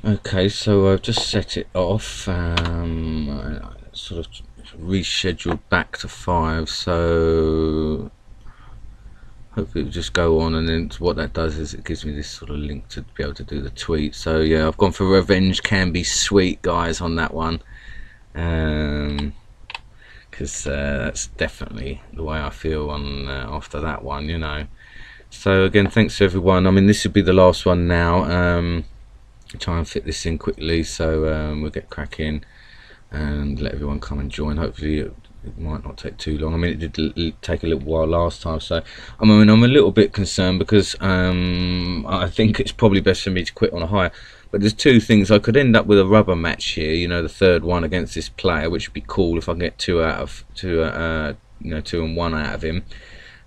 Okay, so I've just set it off, sort of rescheduled back to 5, so hopefully it'll just go on, and then what that does is it gives me this sort of link to be able to do the tweet. So yeah, I've gone for revenge can be sweet, guys, on that one, because that's definitely the way I feel on after that one, you know. So again, thanks to everyone. I mean, this will be the last one now. Try and fit this in quickly, so we'll get cracking and let everyone come and join. Hopefully it might not take too long. I mean, it did take a little while last time, so I mean, I'm a little bit concerned because I think it's probably best for me to quit on a higher. But there's two things. I could end up with a rubber match here, you know, the third one against this player, which would be cool if I can get two and one out of him.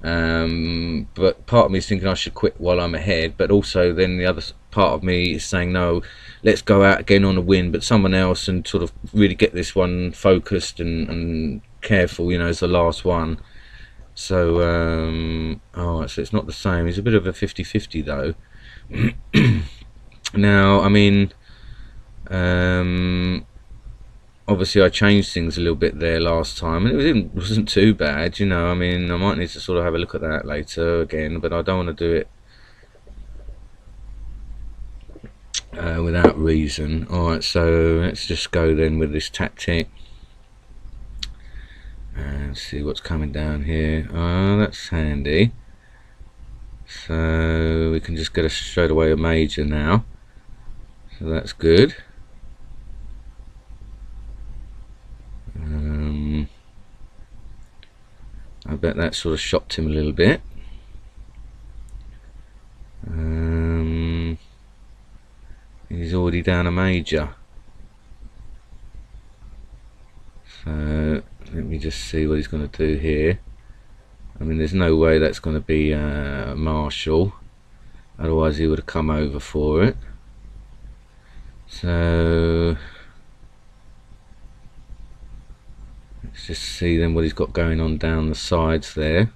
But part of me is thinking I should quit while I'm ahead, but also then the other part of me is saying no, let's go out again on a win, but someone else, and sort of really get this one focused and careful, you know, as the last one. So alright, so it's not the same. It's a bit of a 50-50 though. Now I mean, obviously I changed things a little bit there last time, and it wasn't too bad, you know. I mean, I might need to sort of have a look at that later again, but I don't want to do it without reason. Alright, so let's just go then with this tactic and see what's coming down here. Oh, that's handy. So we can just get straight away a major now, so that's good. I bet that sort of shocked him a little bit. He's already down a major. So let me just see what he's going to do here. I mean, there's no way that's going to be Marshall, otherwise he would have come over for it. So let's just see then what he's got going on down the sides there.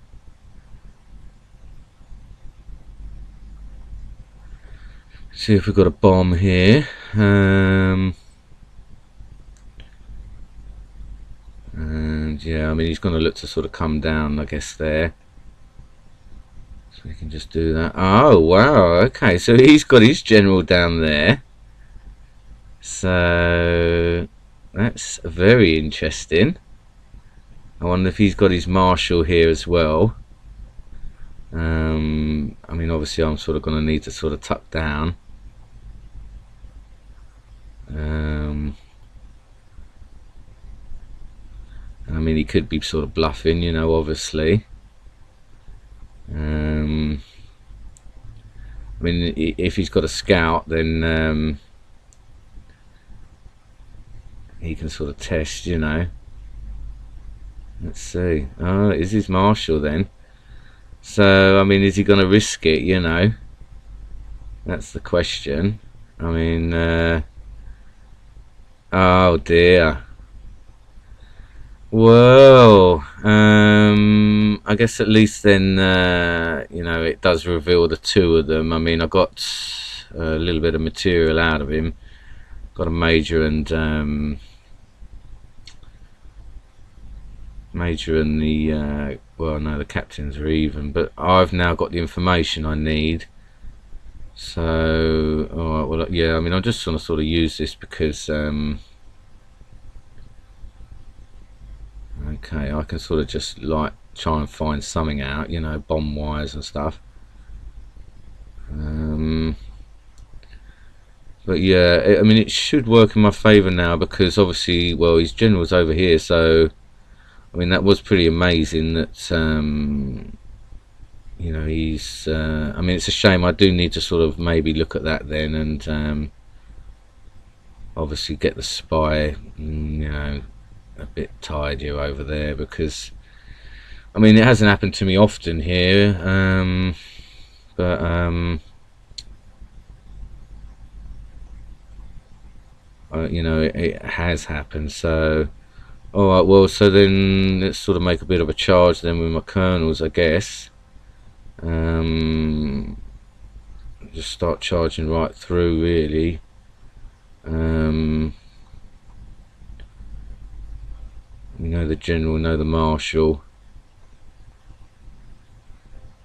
See if we've got a bomb here. And yeah, I mean, he's going to look to sort of come down, I guess, there. So we can just do that. Oh wow, okay, so he's got his general down there. So that's very interesting. I wonder if he's got his marshal here as well. I mean, obviously I'm sort of going to need to sort of tuck down. I mean, he could be sort of bluffing, you know, obviously. I mean, if he's got a scout, then he can sort of test, you know. Let's see. Oh, is his marshal then? So, I mean, is he going to risk it, you know? That's the question. I mean, oh dear. Well, I guess at least then, you know, it does reveal the two of them. I mean, I got a little bit of material out of him. Got a major and the well, no, the captains are even, but I've now got the information I need. So, alright, well, yeah, I mean, I'm just going to sort of use this because okay, I can sort of just like try and find something out, you know, bomb wires and stuff. But yeah, I mean, it should work in my favour now because obviously, well, his general's over here, so I mean, that was pretty amazing that you know, he's I mean, it's a shame. I do need to sort of maybe look at that then and obviously get the spy, you know, a bit tidier over there, because I mean, it hasn't happened to me often here, but you know, it has happened. So alright, well, so then let's sort of make a bit of a charge then with my colonels, I guess. Just start charging right through, really. We know the general, know the marshal.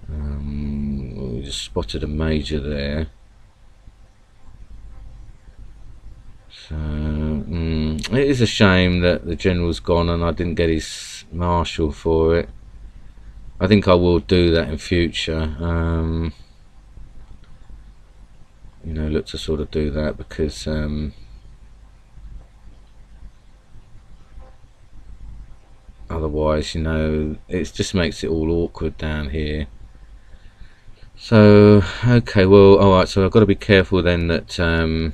We just spotted a major there. So it is a shame that the general's gone and I didn't get his marshal for it. I think I will do that in future. You know, look to sort of do that, because otherwise, you know, it just makes it all awkward down here. So okay, well, all right, so I've got to be careful then that I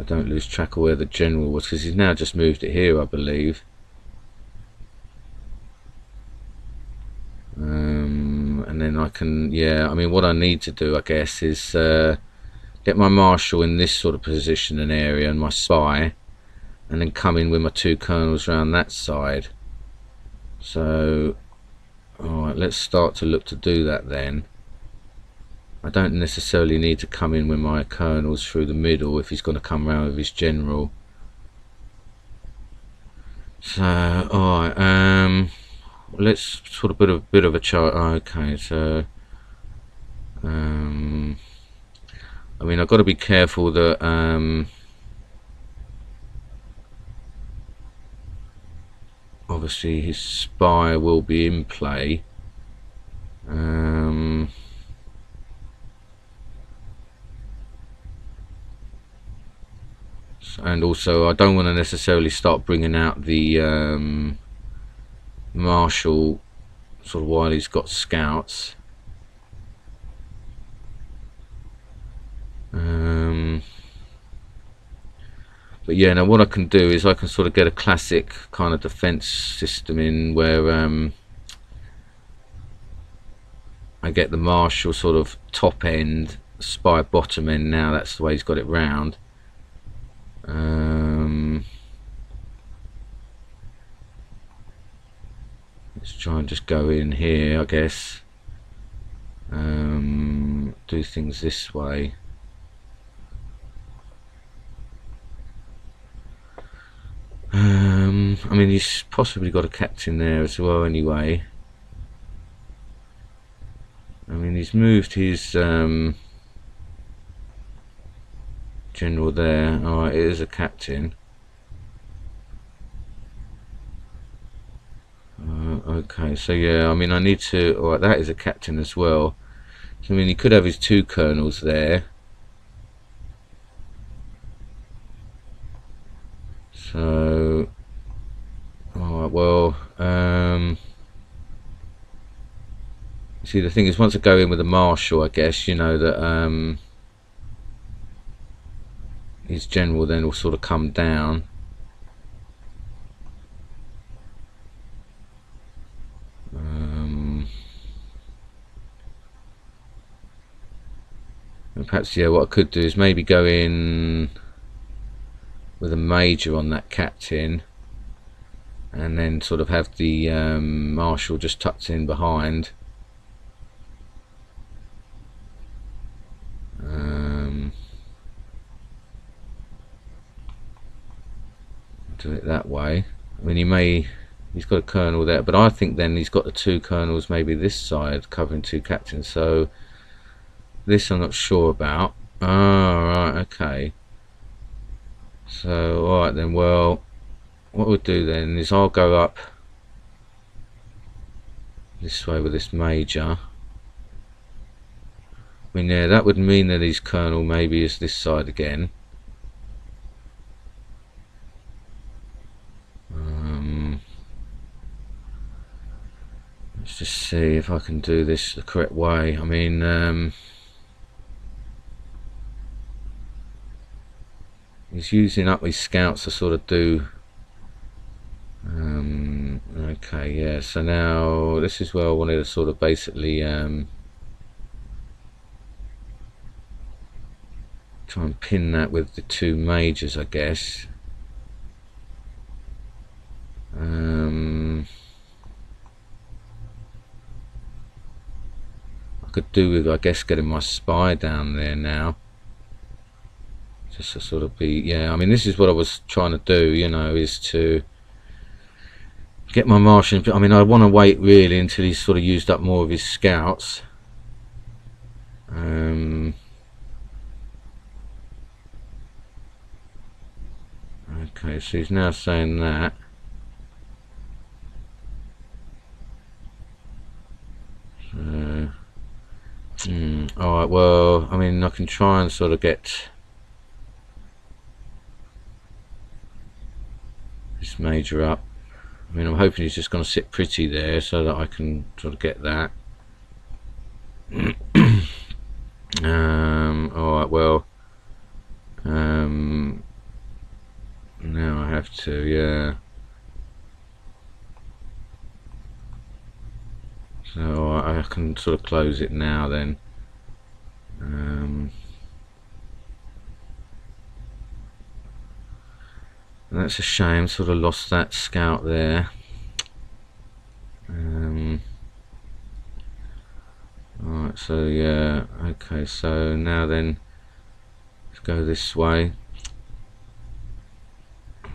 don't lose track of where the general was, because he's now just moved it here, I believe. And then I can, yeah, I mean, what I need to do, I guess, is get my marshal in this sort of position and area, and my spy, and then come in with my 2 colonels around that side. So alright, let's start to look to do that then. I don't necessarily need to come in with my colonels through the middle if he's going to come around with his general. So alright, let's sort of put a bit of a chart. Okay, so I mean, I've got to be careful that obviously his spy will be in play. And also I don't want to necessarily start bringing out the marshal sort of while he's got scouts. But yeah, now what I can do is I can sort of get a classic kind of defense system in where I get the marshal sort of top end, spy bottom end. Now that's the way he's got it round. Let's try and just go in here, I guess. Do things this way. I mean, he's possibly got a captain there as well anyway. I mean, he's moved his general there. Alright, it is a captain. Okay, so yeah, I mean, I need to... Alright, that is a captain as well. So, I mean, he could have his 2 colonels there. So... Alright, well... see, the thing is, once I go in with a marshal, I guess, you know, that his general then will sort of come down. And perhaps, yeah, what I could do is maybe go in with a major on that captain, and then sort of have the marshal just tucked in behind. Do it that way. I mean, he's got a colonel there, but I think then he's got the 2 colonels maybe this side covering 2 captains. So this I'm not sure about. Right, okay. So alright then, well, what we'll do then is I'll go up this way with this major. I mean, yeah, that would mean that his colonel maybe is this side again. Let's just see if I can do this the correct way. I mean, he's using up his scouts to sort of do... okay, yeah, so now this is where I wanted to sort of basically try and pin that with the 2 majors, I guess. I could do with, I guess, getting my spy down there now, just to sort of be, yeah, I mean, this is what I was trying to do, you know, is to get my Martian. I mean, I want to wait really until he's sort of used up more of his scouts. Okay, so he's now saying that. Alright, well, I mean, I can try and sort of get this major up. I mean, I'm hoping he's just going to sit pretty there so that I can sort of get that. Alright, well, now I have to, yeah. So I can sort of close it now then. And that's a shame, sort of lost that scout there. Alright, so yeah, okay, so now then let's go this way,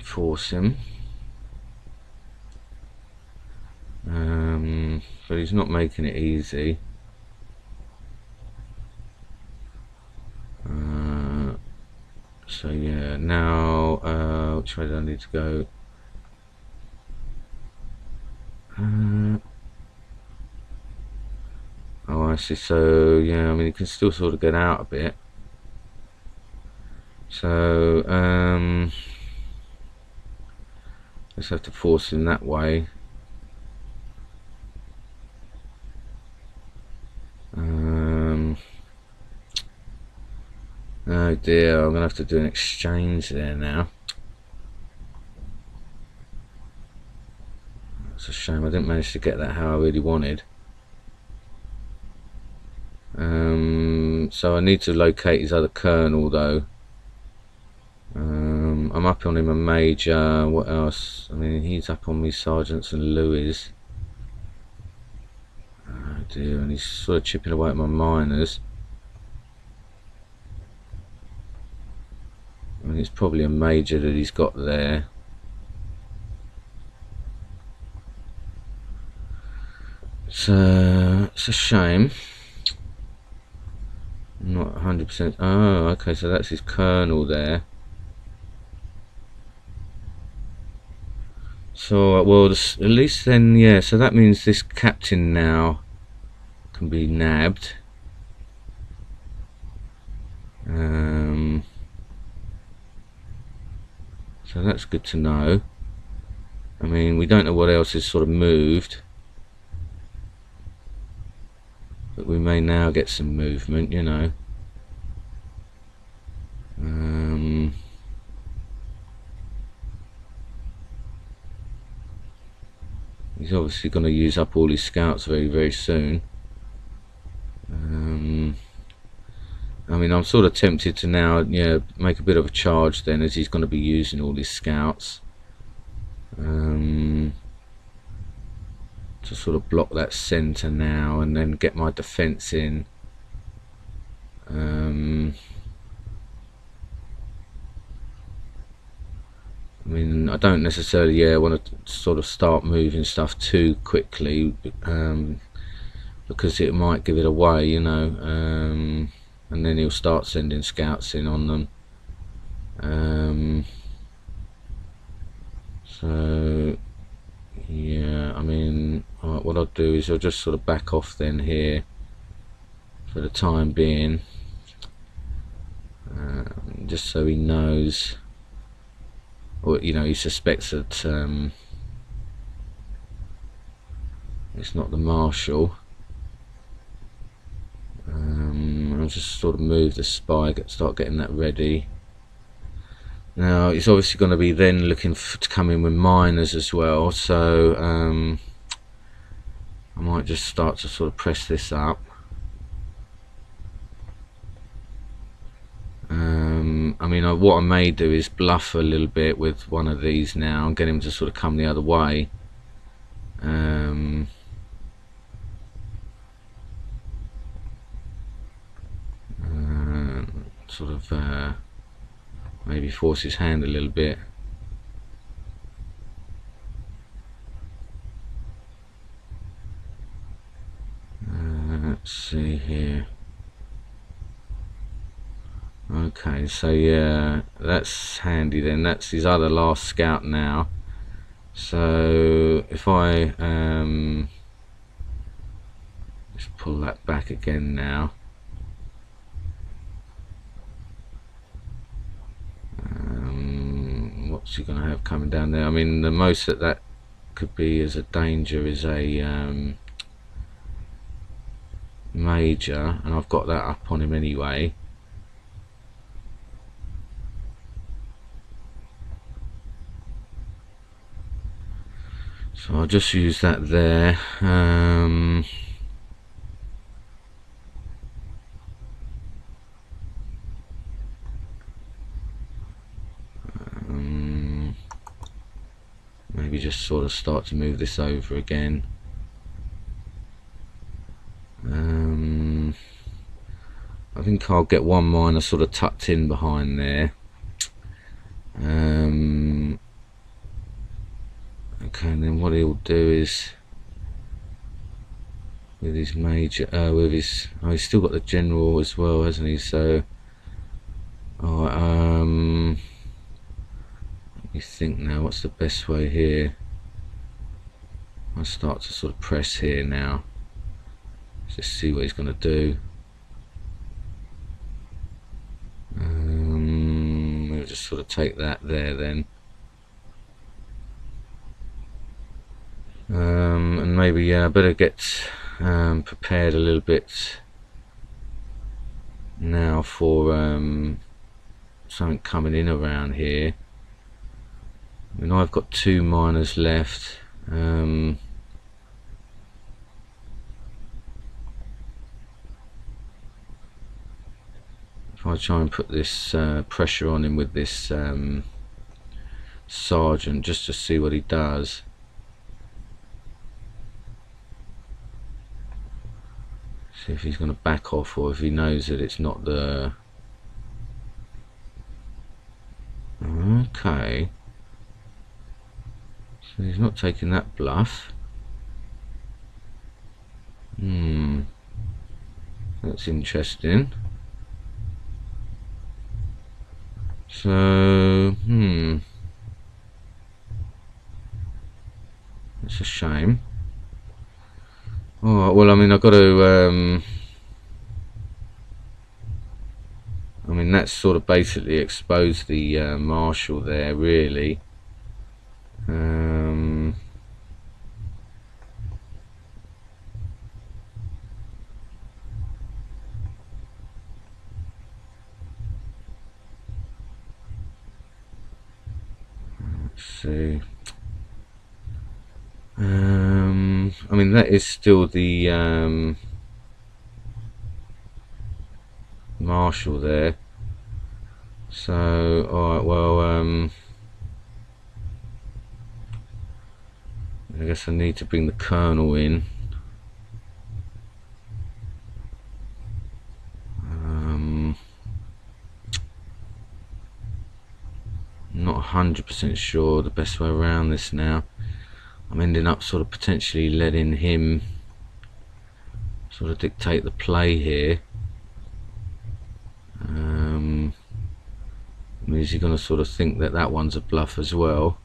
force him. But he's not making it easy. So yeah, now which way do I need to go? Oh, I see. So yeah, I mean, you can still sort of get out a bit. So let's have to force him that way. Oh dear, I'm gonna have to do an exchange there now. It's a shame I didn't manage to get that how I really wanted. So I need to locate his other colonel though. I'm up on him a major. What else? I mean, he's up on me sergeants and Louis. Oh dear, and he's sort of chipping away at my miners. I mean, it's probably a major that he's got there. So it's a shame. I'm not 100%. Oh, okay, so that's his colonel there. So, well, at least then, yeah, so that means this captain now can be nabbed. So that's good to know. I mean, we don't know what else is sort of moved, but we may now get some movement, you know. He's obviously going to use up all his scouts very, very soon. I mean, I'm sort of tempted to now, yeah, make a bit of a charge then, as he's going to be using all his scouts to sort of block that centre now, and then get my defence in. I mean, I don't necessarily, want to sort of start moving stuff too quickly, because it might give it away, you know. And then he'll start sending scouts in on them. So yeah, I mean, what I'll do is I'll just sort of back off then here for the time being, just so he knows, or you know, he suspects that it's not the marshal. I'll just sort of move the spy, start getting that ready. Now he's obviously going to be then looking to come in with miners as well, so I might just start to sort of press this up. I mean, what I may do is bluff a little bit with one of these now and get him to sort of come the other way. sort of maybe force his hand a little bit. Let's see here. Okay, so yeah, that's handy then. That's his other last scout now. So if I just pull that back again now. What's he going to have coming down there? I mean, the most that could be as a danger is a major, and I've got that up on him anyway. So I'll just use that there. Maybe just sort of start to move this over again. I think I'll get one miner sort of tucked in behind there. Okay, and then what he'll do is with his major, he's still got the general as well, hasn't he? So, let me think now. What's the best way here? I'll start to sort of press here now. Just see what he's going to do. We'll just sort of take that there then. And maybe I better get prepared a little bit now for something coming in around here. I mean, I've got 2 miners left. If I try and put this pressure on him with this sergeant, just to see what he does. See if he's going to back off, or if he knows that it's not the... Okay. So he's not taking that bluff. That's interesting. So, that's a shame. Alright, well, I mean, I've got to, I mean, that's sort of basically exposed the marshal there, really. Let's see. I mean, that is still the marshal there. So, alright, well, I guess I need to bring the colonel in. Not 100% sure the best way around this now. I'm ending up sort of potentially letting him sort of dictate the play here. Is he going to sort of think that that one's a bluff as well?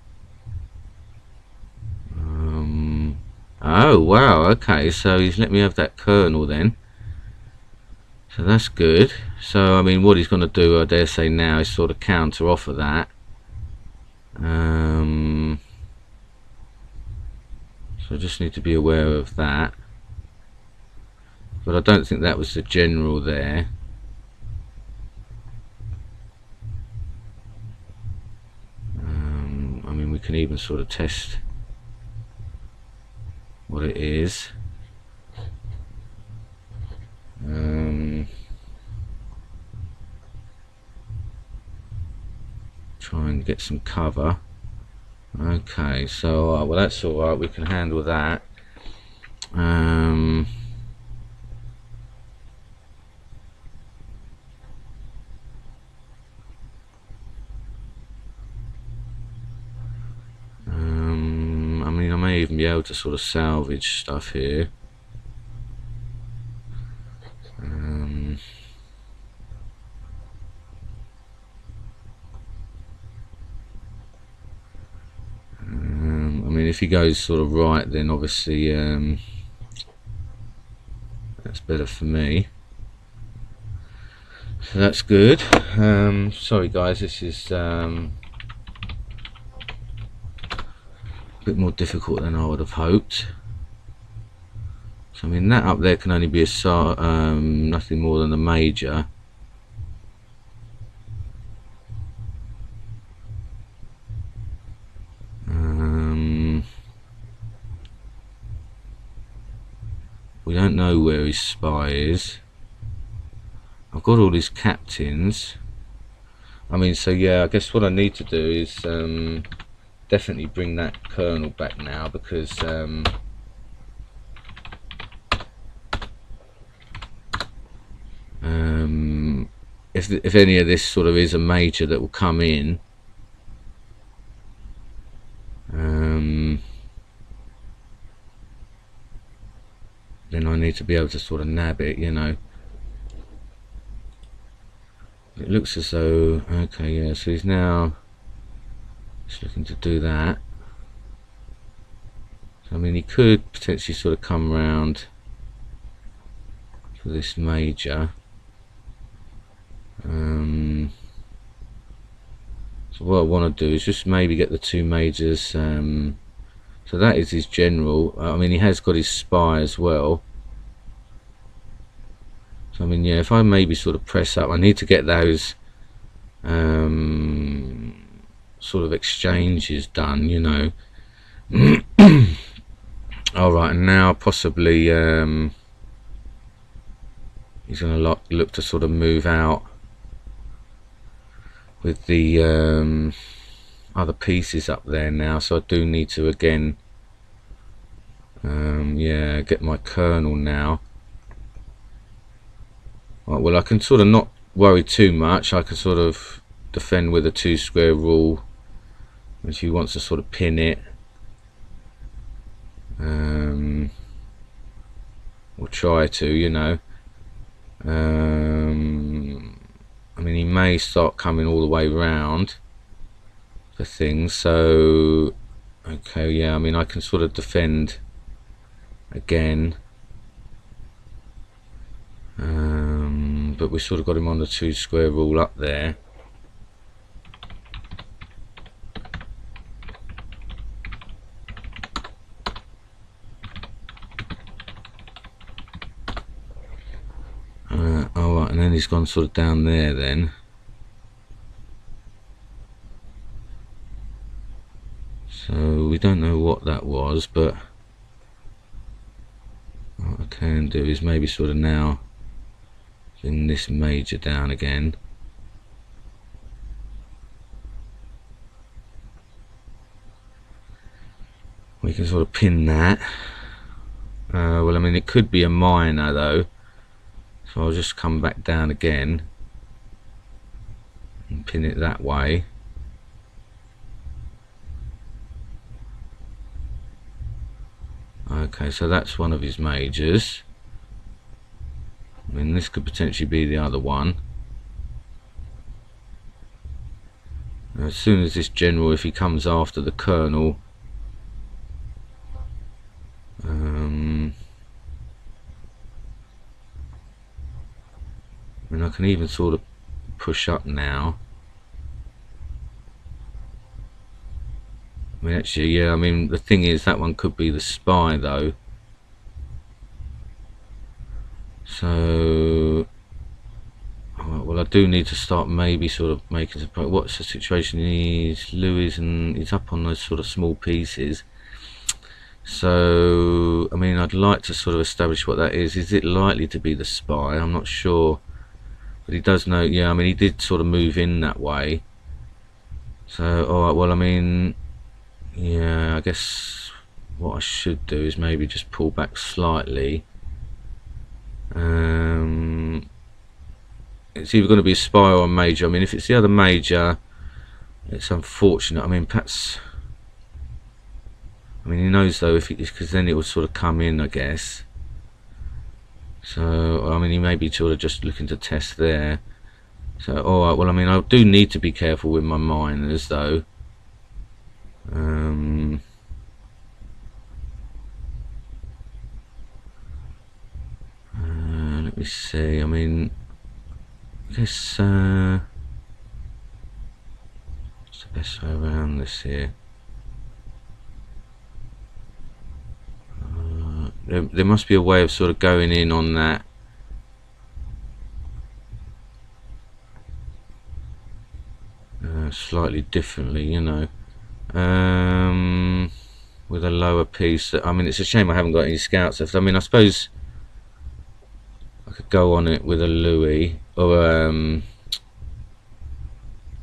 Oh wow, okay, so he's let me have that colonel then. So that's good. So I mean, what he's going to do, I dare say now, is sort of counter offer that. So I just need to be aware of that. But I don't think that was the general there. I mean, we can even sort of test what it is. Try and get some cover. Okay, so well, that's all right. We can handle that. mean, I may even be able to sort of salvage stuff here. I mean, if he goes sort of right, then obviously that's better for me. So that's good. Sorry guys, this is a bit more difficult than I would have hoped. So I mean, that up there can only be a nothing more than a major. We don't know where his spy is. I've got all his captains. I mean, so yeah, I guess what I need to do is definitely bring that colonel back now, because if any of this sort of is a major that will come in, then I need to be able to sort of nab it, you know. It looks as though, okay, yeah, so he's now just looking to do that. So I mean, he could potentially sort of come round for this major. So what I want to do is just maybe get the two majors. So that is his general. I mean, he has got his spy as well. So I mean, yeah, if I maybe sort of press up, I need to get those sort of exchanges done, you know. Alright, and now possibly he's going to look to sort of move out with the other pieces up there now. So I do need to again yeah, get my colonel now. Right, well, I can sort of not worry too much. I can sort of defend with a 2 square rule if he wants to sort of pin it. Or try to, you know. I mean, he may start coming all the way round for things, so okay, yeah, I mean, I can sort of defend again, but we sort of got him on the 2 square rule up there. Alright, and then he's gone sort of down there then. So we don't know what that was, but what I can do is maybe sort of now bring this major down again. We can sort of pin that. Well, I mean, it could be a minor though. So I'll just come back down again and pin it that way. Okay, so that's one of his majors. I mean, this could potentially be the other one. As soon as this general, if he comes after the colonel, I mean, I can even sort of push up now. I mean, actually, yeah, I mean, the thing is, that one could be the spy, though. So, well, I do need to start maybe sort of making some. What's the situation? He's Louis, and he's up on those sort of small pieces. So, I mean, I'd like to sort of establish what that is. Is it likely to be the spy? I'm not sure. But he does know, yeah, I mean, he did sort of move in that way. So, alright, well, I mean, yeah, I guess what I should do is maybe just pull back slightly. It's either going to be a spy or a major. I mean, if it's the other major, it's unfortunate. I mean, perhaps I mean, he knows though, if because then it will sort of come in, I guess. So I mean, he may be sort of just looking to test there. So alright, well I mean, I do need to be careful with my miners though. Let me see, I mean, I guess what's the best way around this here? There must be a way of sort of going in on that. Slightly differently, you know, with a lower piece. I mean, it's a shame I haven't got any scouts left. I mean, I suppose I could go on it with a Louis or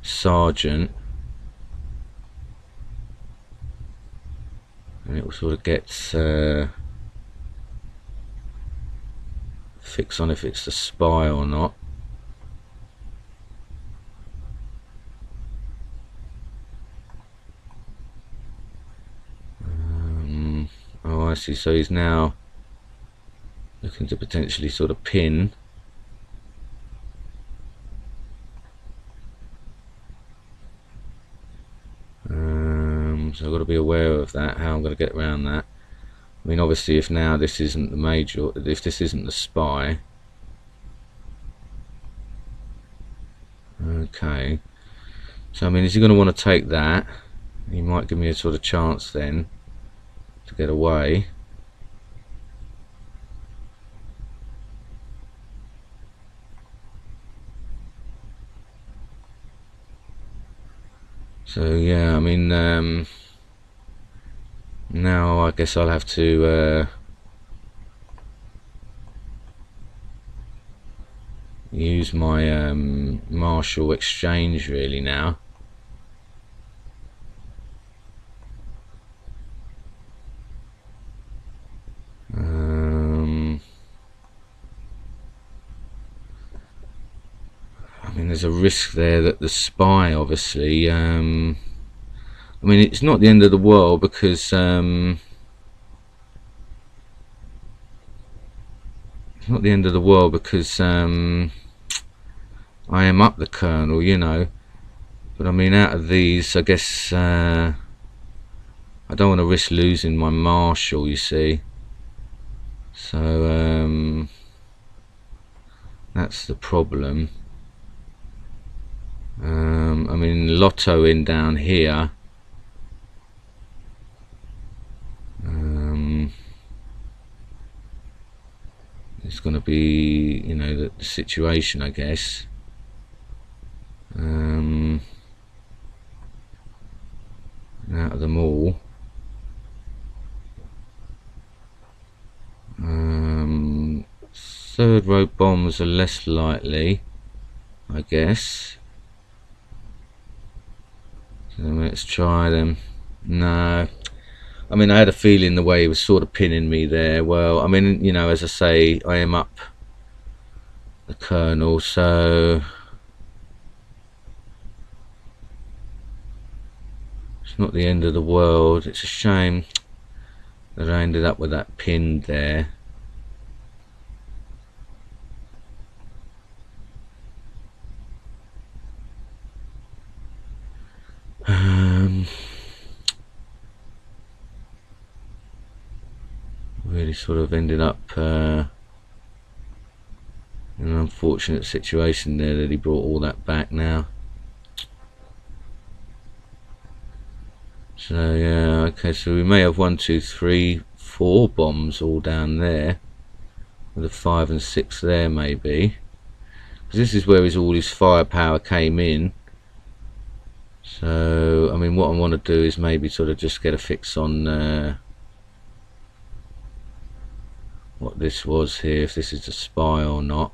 Sergeant, and it will sort of get fix on if it's the spy or not. Oh, I see. So he's now looking to potentially sort of pin. So I've got to be aware of that, how I'm going to get around that. I mean, obviously, if now this isn't the major, if this isn't the spy. Okay. So, I mean, is he going to want to take that? He might give me a sort of chance then to get away. So yeah, I mean, now I guess I'll have to use my martial exchange really now. I mean, there's a risk there that the spy, obviously, I mean, it's not the end of the world because it's not the end of the world because I am up the colonel, you know. But I mean, out of these, I guess I don't want to risk losing my marshal, you see. So that's the problem. I mean, Lotto in down here. It's going to be, you know, the situation, I guess. Out of them all, third row bombs are less likely, I guess. So let's try them. No, I mean, I had a feeling the way he was sort of pinning me there. Well, I mean, you know, as I say, I am up the colonel, so it's not the end of the world. It's a shame that I ended up with that pin there. Really sort of ended up in an unfortunate situation there that he brought all that back now. So yeah, okay, so we may have 1, 2, 3, 4 bombs all down there, with a 5 and 6 there maybe, because this is where all his firepower came in. So I mean, what I want to do is maybe sort of just get a fix on what this was here, if this is a spy or not.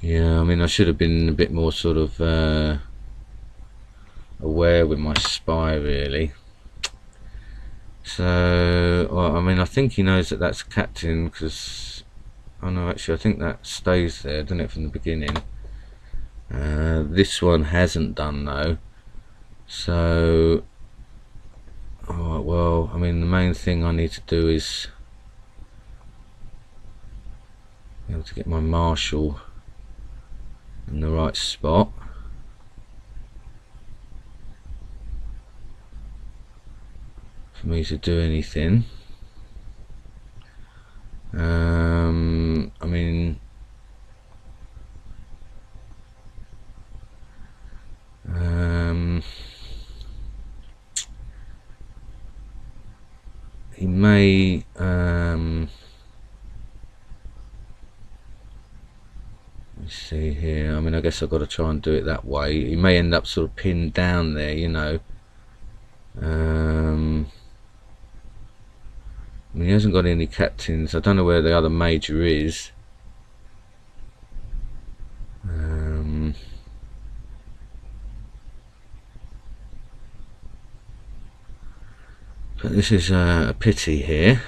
Yeah, I mean, I should have been a bit more sort of aware with my spy really. So well, I mean, I think he knows that that's captain, because Oh no, actually I think that stays there, doesn't it, from the beginning? This one hasn't done though. So, alright, well, I mean the main thing I need to do is be able to get my Marshall in the right spot. For me to do anything. I mean, he may, let's see here, I mean I guess I've got to try and do it that way. He may end up sort of pinned down there, you know. I mean, he hasn't got any captains. I don't know where the other major is. But this is a pity here.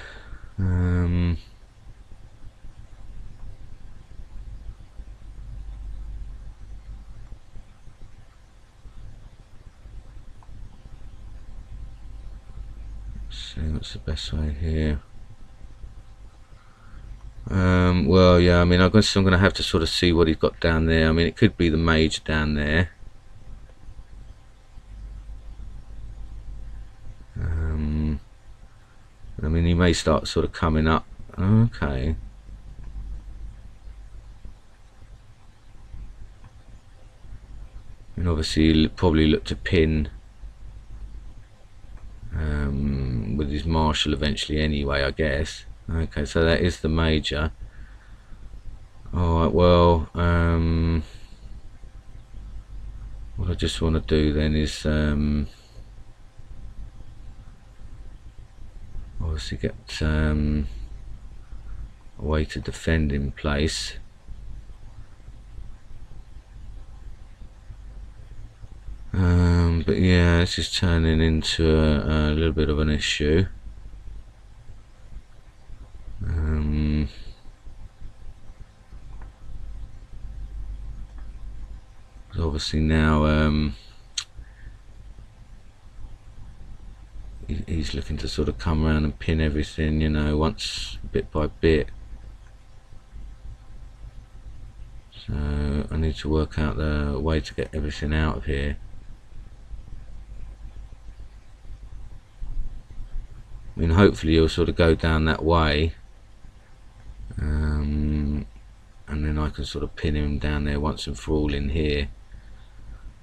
See what's the best way here. Well, yeah, I mean, I guess I'm going to have to sort of see what he's got down there. I mean, it could be the mage down there. I mean, he may start sort of coming up. Okay. And obviously he'll probably look to pin with his Marshall eventually anyway, I guess. Okay, so that is the major. Alright, well, what I just want to do then is obviously get a way to defend in place. But yeah, this is turning into a little bit of an issue. Obviously now he's looking to sort of come around and pin everything, you know, once bit by bit. So I need to work out the way to get everything out of here. I mean, hopefully he'll sort of go down that way, and then I can sort of pin him down there once and for all in here.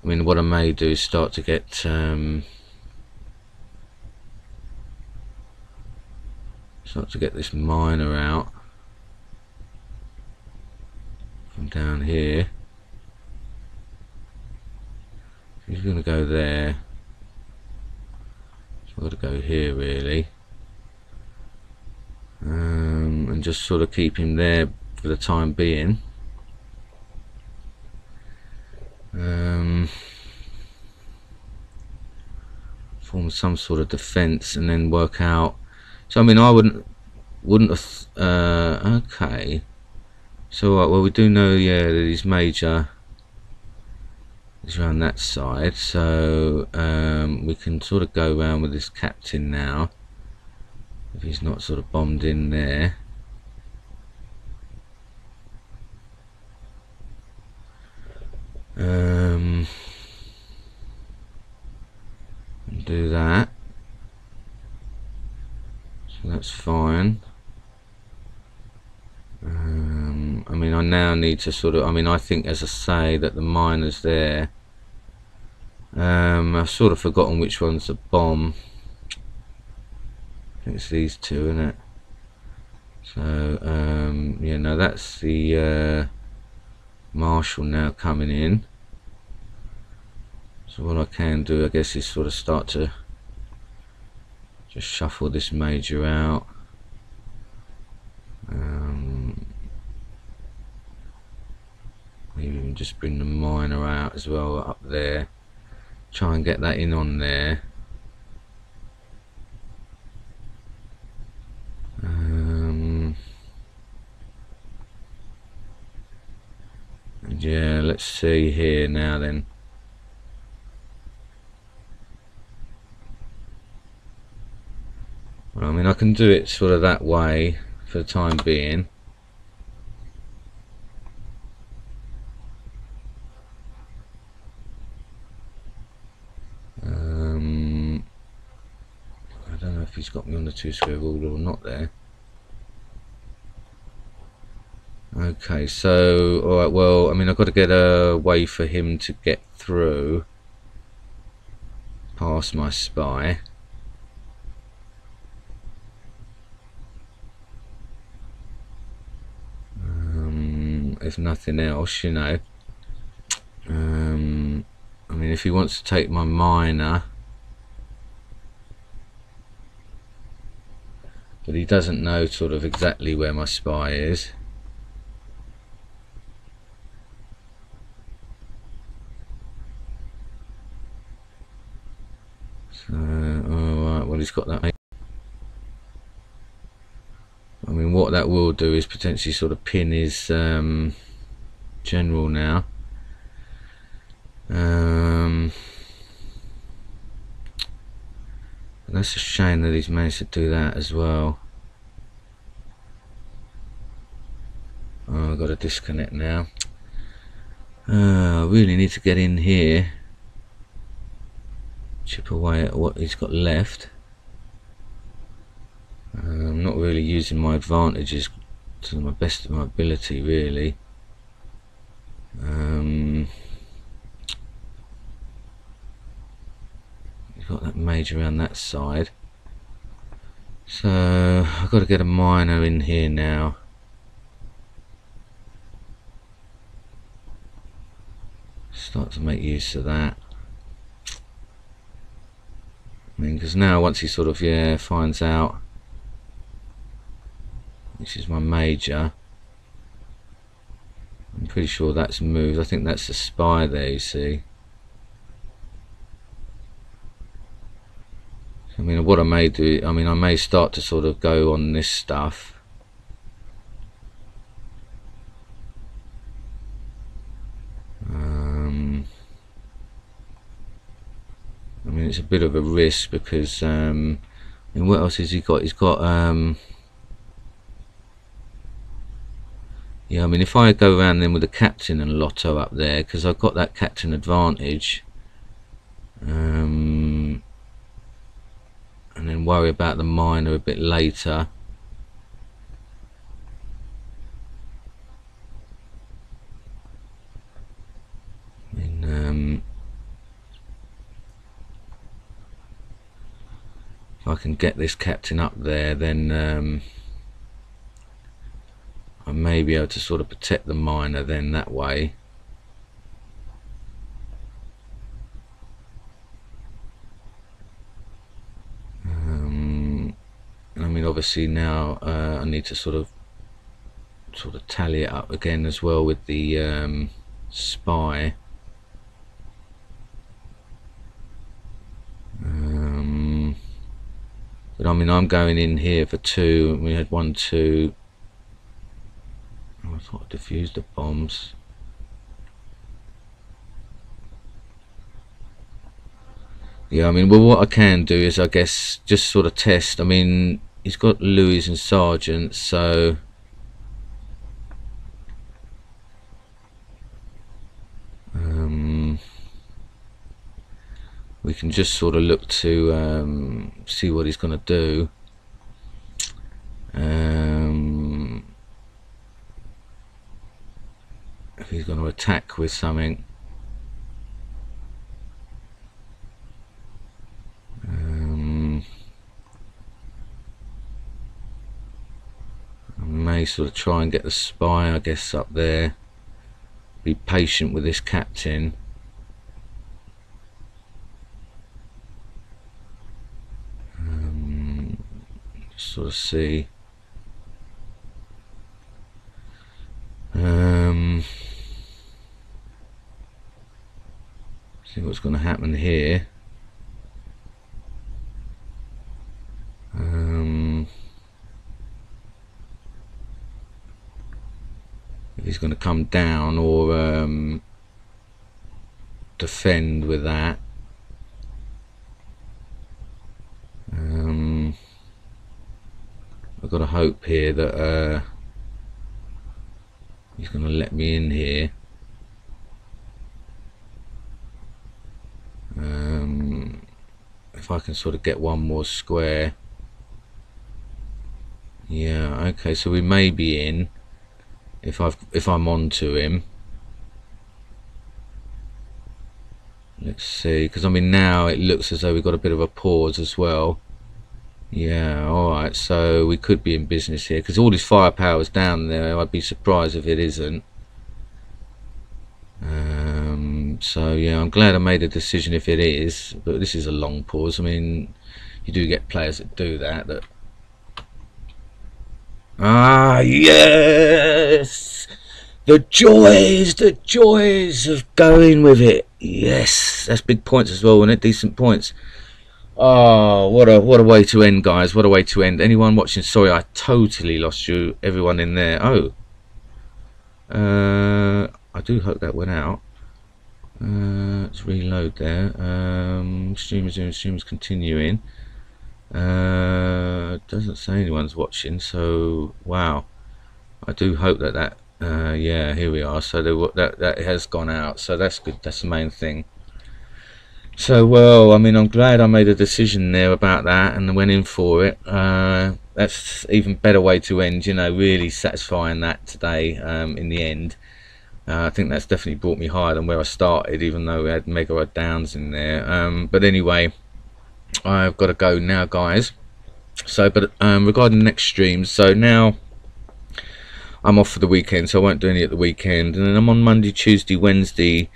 I mean, what I may do is start to get this miner out from down here. He's going to go there, so I've got to go here really, and just sort of keep him there for the time being. Form some sort of defense and then work out. So I mean, I wouldn't have okay, so well, we do know, yeah, that his major is around that side, so we can sort of go around with this captain now if he's not sort of bombed in there. And do that, so that's fine. I mean, I now need to sort of, I mean, I think, as I say, that the miner's there. I've sort of forgotten which one's the bomb. I think it's these two, isn't it? So yeah, no, that's the Marshall now coming in. So what I can do, I guess, is sort of start to just shuffle this major out. Maybe even just bring the miner out as well up there. Try and get that in on there. Yeah, let's see here now then. Well, I mean, I can do it sort of that way for the time being. I don't know if he's got me on the 2 square rule or not there. Okay, so alright, well, I mean, I've got to get a way for him to get through past my spy. If nothing else, you know. I mean, if he wants to take my miner, but he doesn't know sort of exactly where my spy is. So, alright, well, he's got that. I mean, what that will do is potentially sort of pin his general now. That's a shame that he's managed to do that as well. Oh, I've got to disconnect now. I really need to get in here, chip away at what he's got left. I'm not really using my advantages to the best of my ability, really. He's got that mage around that side, so I've got to get a miner in here now. Start to make use of that. I mean, because now once he sort of finds out this is my major, I'm pretty sure that's moved. I think that's the spy there, you see. I mean, what I may do, I mean, I may start to sort of go on this stuff. I mean, it's a bit of a risk because, I mean, what else has he got? He's got, yeah, I mean, if I go around then with the captain and Lotto up there, because I've got that captain advantage, and then worry about the miner a bit later. I mean, if I can get this captain up there, then I may be able to sort of protect the miner then that way. I mean, obviously now I need to sort of tally it up again as well with the spy. But I mean, I'm going in here for 2. We had 1, 2. I thought I defused the bombs. Yeah, I mean, well, what I can do is, I guess, just sort of test. I mean, he's got Louis and Sergeant, so we can just sort of look to see what he's going to do. If he's going to attack with something. I may sort of try and get the spy, I guess, up there. Be patient with this captain. Just sort of see. See what's going to happen here. If he's going to come down or defend with that. I've got to hope here that he's going to let me in here. If I can sort of get one more square. Yeah, okay, so we may be in if I'm on to him. Let's see, because I mean now it looks as though we've got a bit of a pause as well. Yeah, alright, so we could be in business here because all his firepower's down there. I'd be surprised if it isn't. So yeah, I'm glad I made a decision if it is, but this is a long pause. I mean, you do get players that do that. Ah, yes! The joys of going with it. Yes, that's big points as well, isn't it? Decent points. Oh, what a way to end, guys. What a way to end. Anyone watching, sorry, I totally lost you. Everyone in there. Oh. I do hope that went out. Let's reload there. Stream's continuing. Doesn't say anyone's watching, so wow. I do hope that yeah, here we are. So that has gone out, so that's good. That's the main thing. So well, I mean, I'm glad I made a decision there about that and went in for it. That's even better way to end, you know, really satisfying that today. In the end, I think that's definitely brought me higher than where I started, even though we had mega downs in there. But anyway, I've got to go now, guys. So but regarding the next streams, so now I'm off for the weekend, so I won't do any at the weekend, and then I'm on Monday, Tuesday, Wednesday.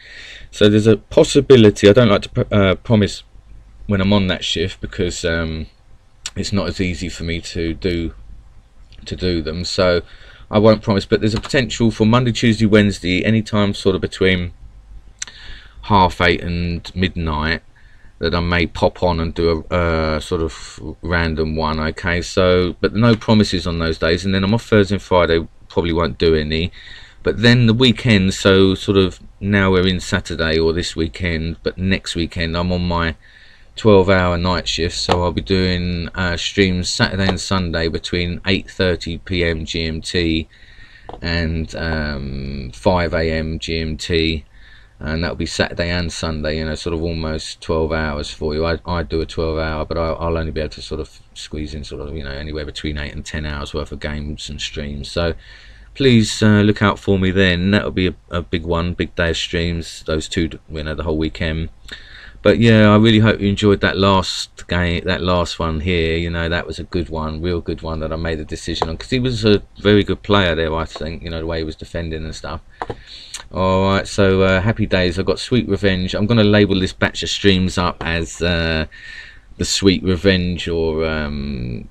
So there's a possibility. I don't like to promise when I'm on that shift because it's not as easy for me to do them, so I won't promise, but there's a potential for Monday, Tuesday, Wednesday, anytime sort of between 8:30 and midnight, that I may pop on and do a sort of random one. Okay, so but no promises on those days, and then I'm off Thursday and Friday, probably won't do any. But then the weekend, so sort of now we're in Saturday or this weekend, but next weekend I'm on my 12-hour night shift, so I'll be doing streams Saturday and Sunday between 8:30 PM GMT and 5 AM GMT, and that'll be Saturday and Sunday, you know, sort of almost 12 hours for you. I do a 12-hour, but I'll only be able to sort of squeeze in sort of, you know, anywhere between 8 and 10 hours worth of games and streams. So please look out for me then. That'll be a big one, big day of streams, those two, you know, the whole weekend. But yeah, I really hope you enjoyed that last game, that last one here. You know, that was a good one, real good one that I made a decision on, because he was a very good player there, I think, you know, the way he was defending and stuff. Alright, so happy days. I've got Sweet Revenge. I'm going to label this batch of streams up as the Sweet Revenge, or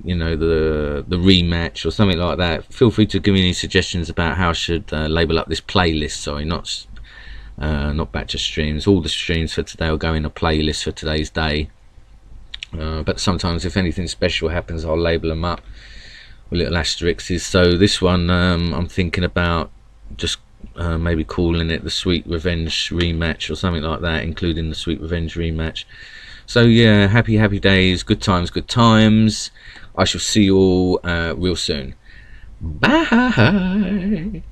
you know, the rematch or something like that. Feel free to give me any suggestions about how I should label up this playlist. Sorry, not batch of streams. All the streams for today will go in a playlist for today's day, but sometimes if anything special happens, I'll label them up with little asterisks. So this one, I'm thinking about just maybe calling it the Sweet Revenge rematch or something like that, including the Sweet Revenge rematch. So yeah, happy days, good times. I shall see you all real soon. Bye.